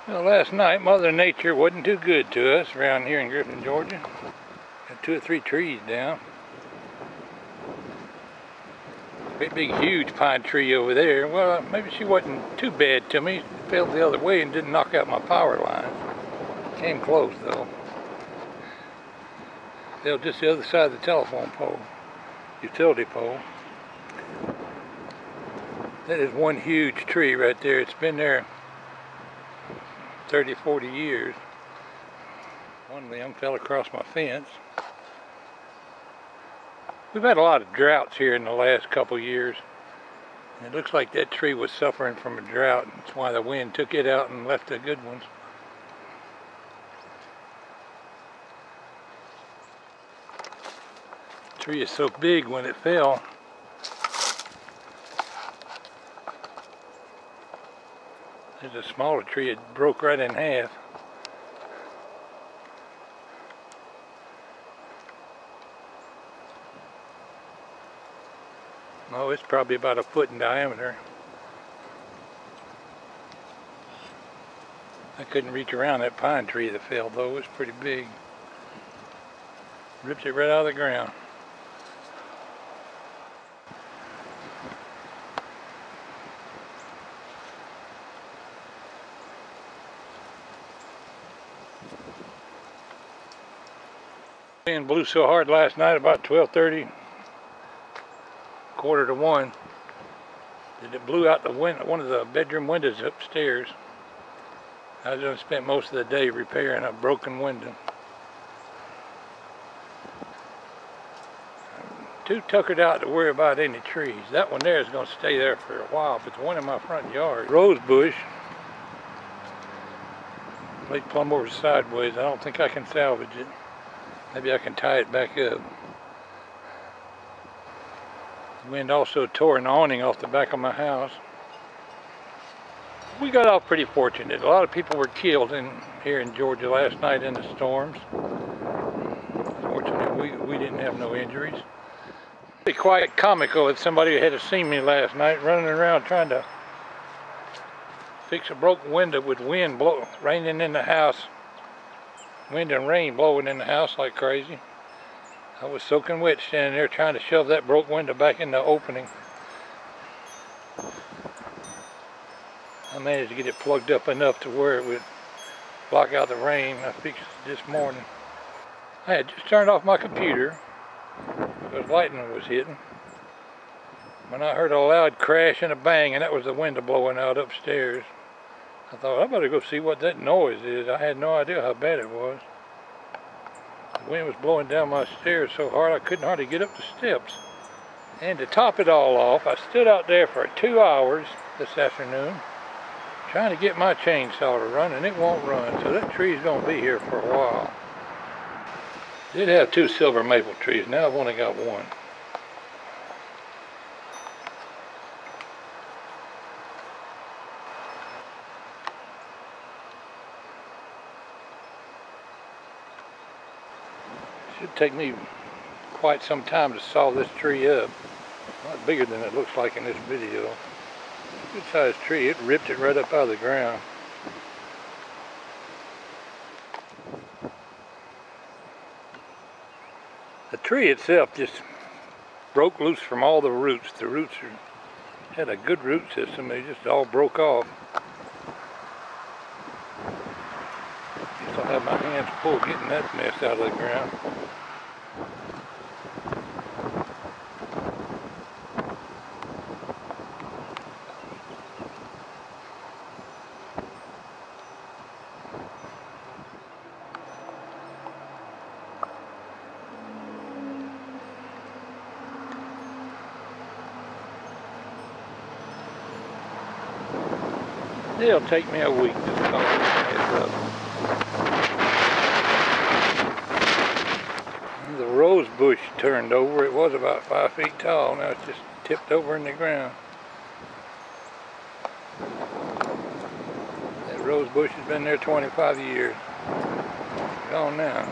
Well, last night Mother Nature wasn't too good to us around here in Griffin, Georgia. Got 2 or 3 trees down. Great big huge pine tree over there. Well, maybe she wasn't too bad to me. It fell the other way and didn't knock out my power lines. Came close though. Fell just the other side of the telephone pole, utility pole. That is one huge tree right there. It's been there 30, 40 years. One limb fell across my fence. We've had a lot of droughts here in the last couple years. And it looks like that tree was suffering from a drought. That's why the wind took it out and left the good ones. The tree is so big when it fell. There's a smaller tree, it broke right in half. Oh, it's probably about 1 foot in diameter. I couldn't reach around that pine tree that fell though, it was pretty big. Ripped it right out of the ground. Wind blew so hard last night about 12:30, 1:45, that it blew out the one of the bedroom windows upstairs. I just spent most of the day repairing a broken window. I'm too tuckered out to worry about any trees. That one there is going to stay there for a while, but the one in my front yard, rose bush, laid plumb over sideways. I don't think I can salvage it. Maybe I can tie it back up. The wind also tore an awning off the back of my house. We got off pretty fortunate. A lot of people were killed here in Georgia last night in the storms. Fortunately, we didn't have no injuries. It'd be quite comical if somebody had seen me last night running around trying to fix a broken window with wind raining in the house. Wind and rain blowing in the house like crazy. I was soaking wet standing there trying to shove that broke window back in the opening. I managed to get it plugged up enough to where it would block out the rain. I fixed it this morning. I had just turned off my computer because lightning was hitting when I heard a loud crash and a bang, and that was the window blowing out upstairs. I thought, I better go see what that noise is. I had no idea how bad it was. The wind was blowing down my stairs so hard I couldn't hardly get up the steps. And to top it all off, I stood out there for 2 hours this afternoon trying to get my chainsaw to run, and it won't run, so that tree's going to be here for a while. Did have 2 silver maple trees, now I've only got 1. Should take me quite some time to saw this tree up. A lot bigger than it looks like in this video. Good sized tree. It ripped it right up out of the ground. The tree itself just broke loose from all the roots. The roots had a good root system. They just all broke off. I'll have my hands full getting that mess out of the ground. It'll take me a week to saw this mess up. The rose bush turned over. It was about 5 feet tall. Now it's just tipped over in the ground. That rose bush has been there 25 years. Gone now.